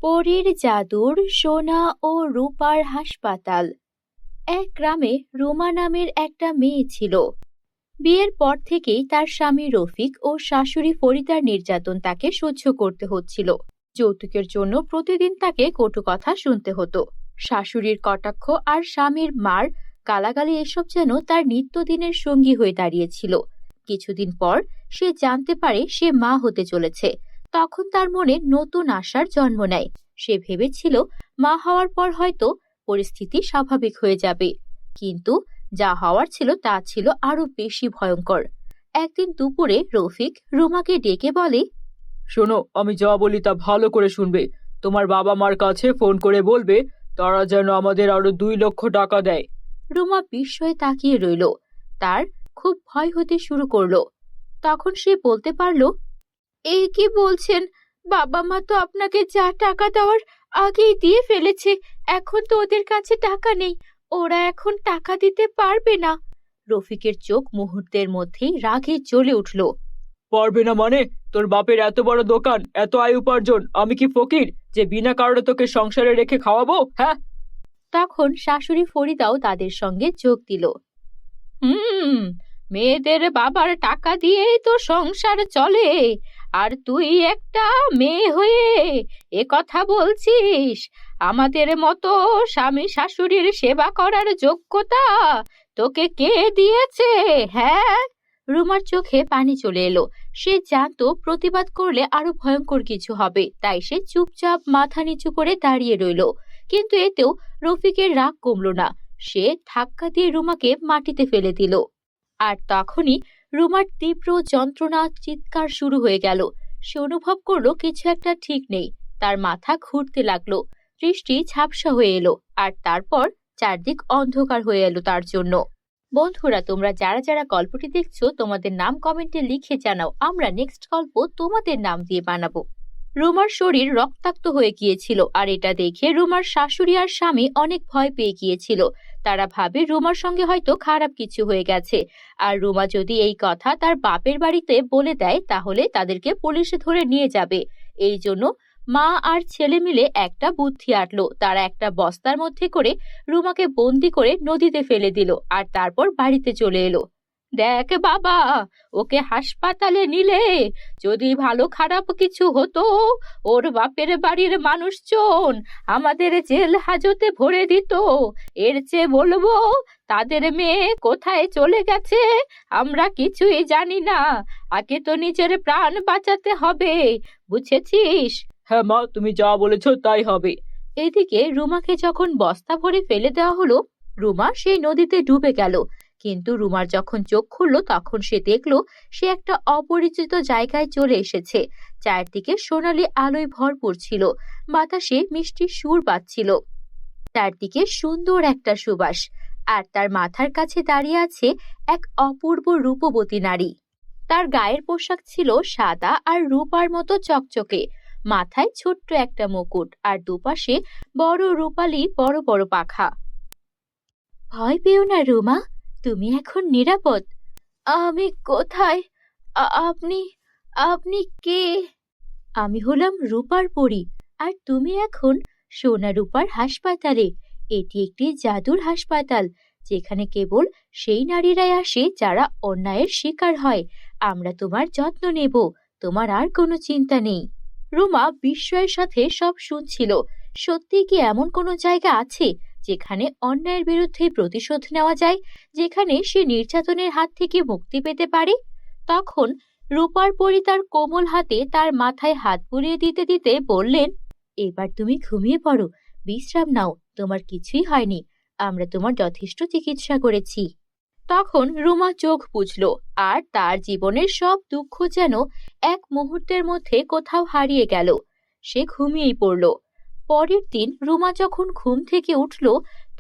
পরীর জাদুর সোনা ও রূপার হাসপাতাল। এক গ্রামে রুমা নামের একটা মেয়ে ছিল। বিয়ের পর থেকেই তার স্বামী রফিক ও শাশুড়ি ফরিদার নির্যাতন তাকে সহ্য করতে হচ্ছিল। যৌতুকের জন্য প্রতিদিন তাকে কটু কথা শুনতে হতো। শাশুড়ির কটাক্ষ আর স্বামীর মার গালাগালি এসব যেন তার নিত্যদিনের সঙ্গী হয়ে দাঁড়িয়েছিল। কিছুদিন পর সে জানতে পারে সে মা হতে চলেছে। তখন তার মনে নতুন আশার জন্ম নেয়। সে ভেবেছিল মা হওয়ার পর হয়তো পরিস্থিতি স্বাভাবিক হয়ে যাবে, কিন্তু যা হওয়ার ছিল তা ছিল আরো বেশি ভয়ঙ্কর। একদিন দুপুরে রফিক রুমাকে ডেকে বলে, শোনো, আমি যা বলি তা ভালো করে শুনবে। তোমার বাবা মার কাছে ফোন করে বলবে তারা যেন আমাদের আরো 2 লক্ষ টাকা দেয়। রুমা বিস্ময়ে তাকিয়ে রইল। তার খুব ভয় হতে শুরু করলো। তখন সে বলতে পারল, এই কি বলছেন? বাবা মা তো আপনাকে যা টাকা দেওয়ার আগেই দিয়ে ফেলেছে। এখন তো ওদের কাছে টাকা নেই, ওরা এখন টাকা দিতে পারবে না। রফিকের চোখ মুহূর্তের মধ্যেই রাগে জ্বলে উঠল। পারবে না মানে? তোর বাপের এত বড় দোকান, এত আয় উপার্জন, আমি কি ফকির যে বিনা কারণে তোকে সংসারে রেখে খাওয়াবো? হ্যাঁ। তখন শাশুড়ি ফরিদাও তাদের সঙ্গে যোগ দিল। মেয়েদের বাবার টাকা দিয়েই তো সংসার চলে, আর তুই একটা মেয়ে হয়ে এ কথা বলছিস? আমাদের মতো স্বামী শাশুড়ির সেবা করার যোগ্যতা তোকে কে দিয়েছে? হ্যাঁ। রুমার চোখে পানি চলে এলো। সে জানতো প্রতিবাদ করলে আরো ভয়ঙ্কর কিছু হবে, তাই সে চুপচাপ মাথা নিচু করে দাঁড়িয়ে রইল। কিন্তু এতেও রফিকের রাগ কমল না। সে ধাক্কা দিয়ে রুমাকে মাটিতে ফেলে দিল। আর তখনই রুমার তীব্র যন্ত্রণা চিৎকার শুরু হয়ে গেল। সে অনুভব করলো কিছু একটা ঠিক নেই। তার মাথা ঘুরতে লাগলো, দৃষ্টি ঝাপসা হয়ে এলো, আর তারপর চারদিক অন্ধকার হয়ে এলো তার জন্য। বন্ধুরা, তোমরা যারা যারা গল্পটি দেখছো তোমাদের নাম কমেন্টে লিখে জানাও। আমরা নেক্সট গল্প তোমাদের নাম দিয়ে বানাবো। রুমার শরীর রক্তাক্ত হয়ে গিয়েছিল, আর এটা দেখে রুমার শাশুড়ি আর স্বামী অনেক ভয় পেয়ে গিয়েছিল। তারা ভাবে রুমার সঙ্গে হয়তো খারাপ কিছু হয়ে গেছে, আর রুমা যদি এই কথা তার বাপের বাড়িতে বলে দেয় তাহলে তাদেরকে পুলিশে ধরে নিয়ে যাবে। এই জন্য মা আর ছেলে মিলে একটা বুদ্ধি আঁটলো। তারা একটা বস্তার মধ্যে করে রুমাকে বন্দি করে নদীতে ফেলে দিল, আর তারপর বাড়িতে চলে এলো। দেখ বাবা, ওকে হাসপাতালে নিলে যদি ভালো খারাপ কিছু হতো, ওর বাপের বাড়ির মানুষজন আমাদের জেল হাজতে ভরে দিত। এর চেয়ে বলবো তাদের মেয়ে কোথায় চলে গেছে আমরা কিছুই জানি না। আগে তো নিজের প্রাণ বাঁচাতে হবে, বুঝেছিস? হ্যাঁ মা, তুমি যা বলেছ তাই হবে। এদিকে রুমাকে যখন বস্তা ভরে ফেলে দেওয়া হলো, রুমা সেই নদীতে ডুবে গেল। কিন্তু রুমার যখন চোখ খুললো তখন সে দেখলো সে একটা অপরিচিত জায়গায় চলে এসেছে। চারদিকে সোনালী আলোয় ভরপুর ছিল, বাতাসে মিষ্টি সুর বাজছিল, চারদিকে সুন্দর একটা সুবাস। আর তার মাথার কাছে দাঁড়িয়ে আছে এক অপূর্ব রূপবতী নারী। তার গায়ের পোশাক ছিল সাদা আর রূপার মতো চকচকে, মাথায় ছোট্ট একটা মুকুট, আর দুপাশে বড় রূপালী বড় বড় পাখা। ভয় পেও না রুমা, তুমি এখন নিরাপদ। আমি কোথায়? আপনি আপনি কে? আমি হলাম রূপার পরী, আর তুমি এখন সোনা রূপার হাসপাতালে। এটি একটি জাদুর হাসপাতাল, যেখানে কেবল সেই নারীরাই আসে যারা অন্যায়ের শিকার হয়। আমরা তোমার যত্ন নেব, তোমার আর কোনো চিন্তা নেই। রুমা বিস্ময়ের সাথে সব শুনছিল। সত্যি কি এমন কোনো জায়গা আছে যেখানে অন্যায়ের বিরুদ্ধে প্রতিশোধ নেওয়া যায়, যেখানে সে নির্যাতনের হাত থেকে মুক্তি পেতে পারে? তখন রূপার পরী তার কোমল হাতে তার মাথায় হাত বুলিয়ে দিতে দিতে বললেন, এবার তুমি ঘুমিয়ে পড়ো, বিশ্রাম নাও, তোমার কিছুই হয়নি, আমরা তোমার যথেষ্ট চিকিৎসা করেছি। তখন রুমা চোখ বুঝল, আর তার জীবনের সব দুঃখ যেন এক মুহূর্তের মধ্যে কোথাও হারিয়ে গেল। সে ঘুমিয়েই পড়ল। পরের দিন রুমা যখন ঘুম থেকে উঠল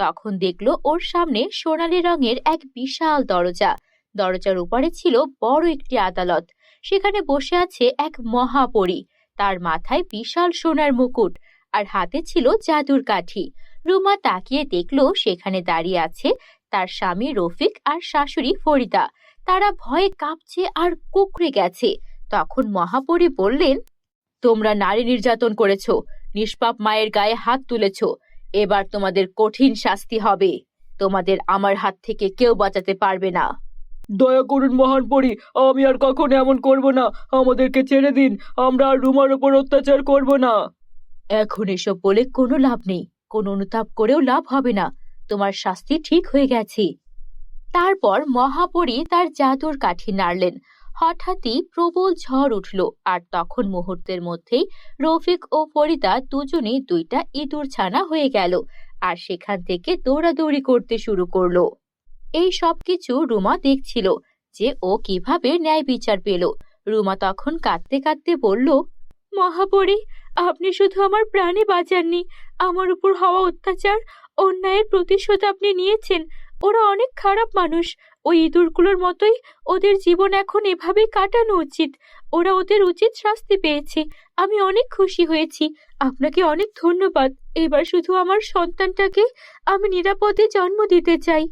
তখন দেখল ওর সামনে সোনালী রঙের এক বিশাল দরজা। দরজার উপরে ছিল বড় একটি আদালত। সেখানে বসে আছে এক মহাপরী। তার মাথায় বিশাল সোনার মুকুট, আর হাতে ছিল জাদুর কাঠি। রুমা তাকিয়ে দেখল সেখানে দাঁড়িয়ে আছে তার স্বামী রফিক আর শাশুড়ি ফরিদা। তারা ভয়ে কাঁপছে আর কুঁকড়ে গেছে। তখন মহাপরী বললেন, তোমরা নারী নির্যাতন করেছো, নিষ্পাপ মায়ের গায়ে হাত তুলেছো। এবার তোমাদের কঠিন শাস্তি হবে। তোমাদের আমার হাত থেকে কেউ বাঁচাতে পারবে না। দয়া করুন মহান পরী, আমি আর কখনো এমন করব না। আমাদেরকে ছেড়ে দিন, আমরা আর রুমার উপর অত্যাচার করব না। এখন এসব বলে কোনো লাভ নেই, কোনো অনুতাপ করেও লাভ হবে না। তোমার শাস্তি ঠিক হয়ে গেছে। তারপর মহাপরী তার জাদুর কাঠি নাড়লেন। হঠাৎই প্রবল ঝড় উঠল, আর তখন মুহূর্তের মধ্যেই রফিক ও ফরিদা দুজনেই দুইটা ইঁদুর ছানা হয়ে গেল, আর সেখান থেকে দৌড়াদৌড়ি করতে শুরু করলো। এই সবকিছু রুমা দেখছিল যে ও কিভাবে ন্যায় বিচার পেল। রুমা তখন কাঁদতে কাঁদতে বলল, মহাপরী, আপনি শুধু আমার প্রাণী বাঁচাননি, আমার উপর হওয়া অত্যাচার, অন্যায়ের প্রতিশোধ আপনি নিয়েছেন। ওরা অনেক খারাপ মানুষ। ওই ইঁদুরগুলোর মতোই ওদের জীবন এখন এভাবেই কাটানো উচিত। ওরা ওদের উচিত শাস্তি পেয়েছে। আমি অনেক খুশি হয়েছি। আপনাকে অনেক ধন্যবাদ। এবার শুধু আমার সন্তানটাকে আমি নিরাপদে জন্ম দিতে চাই।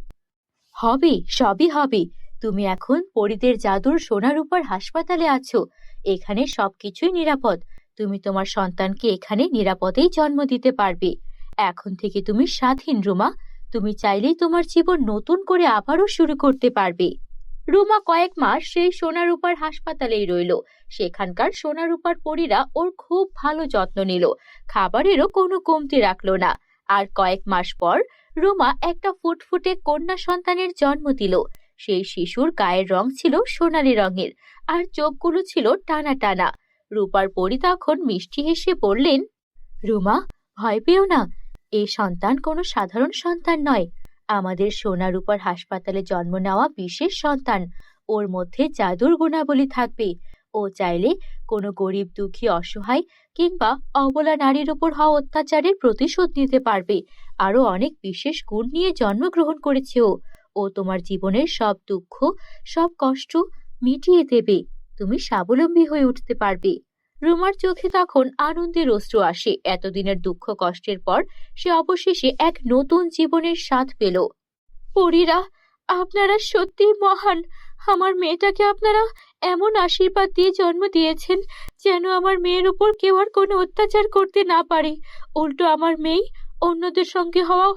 হবে, সবই হবে। তুমি এখন পরীদের জাদুর সোনার উপর হাসপাতালে আছো। এখানে সবকিছুই নিরাপদ। তুমি তোমার সন্তানকে এখানে নিরাপদেই জন্ম দিতে পারবে। এখন থেকে তুমি স্বাধীন রুমা। তুমি চাইলেই তোমার জীবন নতুন করে আবারও শুরু করতে পারবে। রুমা কয়েক মাস সেই সোনার উপর হাসপাতালেই রইল। সেখানকার সোনার উপর পরীরা ওর খুব ভালো যত্ন নিল, খাবারেরও কোনো কমতি রাখলো না। আর কয়েক মাস পর রুমা একটা ফুটফুটে কন্যা সন্তানের জন্ম দিল। সেই শিশুর গায়ের রং ছিল সোনালী রঙের, আর চোখগুলো ছিল টানা টানা। রূপার পরী তখন মিষ্টি হেসে বললেন, রুমা, ভয় পেও না। এই সন্তান কোনো সাধারণ সন্তান নয়। আমাদের সোনার উপর হাসপাতালে জন্ম নেওয়া বিশেষ সন্তান। ওর মধ্যে জাদুর গুণাবলী থাকবে। ও চাইলে কোনো গরিব, দুঃখী, অসহায় কিংবা অবলা নারীর উপর হওয়া অত্যাচারের প্রতিশোধ নিতে পারবে। আরো অনেক বিশেষ গুণ নিয়ে জন্মগ্রহণ করেছে ও। ও তোমার জীবনের সব দুঃখ, সব কষ্ট মিটিয়ে দেবে। তুমি স্বাবলম্বী হয়ে উঠতে পারবে। রুমার চোখে তখন আনন্দের অশ্রু আসে। এতদিনের দুঃখ কষ্টের পর সে অবশেষে এক নতুন জীবনের স্বাদ পেল। পরীরা, আপনারা সত্যি মহান। আমার মেয়েটাকে আপনারা এমন আশীর্বাদ দিয়ে জন্ম দিয়েছেন যেন আমার মেয়ের উপর কেউ আর কোনো অত্যাচার করতে না পারে। উল্টো আমার মেয়ে অন্যদের সঙ্গে হওয়া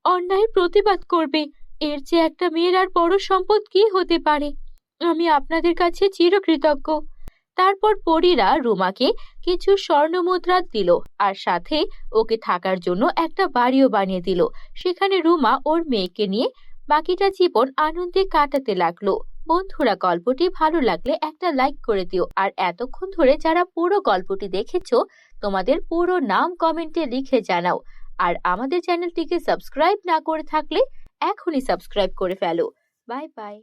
অন্যায়ের প্রতিবাদ করবে। এর চেয়ে একটা মেয়ের আর বড় সম্পদ কি হতে পারে। আমি আপনাদের কাছে চিরকৃতজ্ঞ। তারপর পরীরা রুমাকে কিছু স্বর্ণ মুদ্রা দিল, আর সাথে ওকে থাকার জন্য একটা বাড়িও বানিয়ে দিল। সেখানে রুমা ওর মেয়েকে নিয়ে বাকিটা জীবন আনন্দে কাটাতে লাগলো। বন্ধুরা, গল্পটি ভালো লাগলে একটা লাইক করে দিও। আর এতক্ষণ ধরে যারা পুরো গল্পটি দেখেছো, তোমাদের পুরো নাম কমেন্টে লিখে জানাও। আর আমাদের চ্যানেলটিকে সাবস্ক্রাইব না করে থাকলে এখনই সাবস্ক্রাইব করে ফেলো। Bye bye.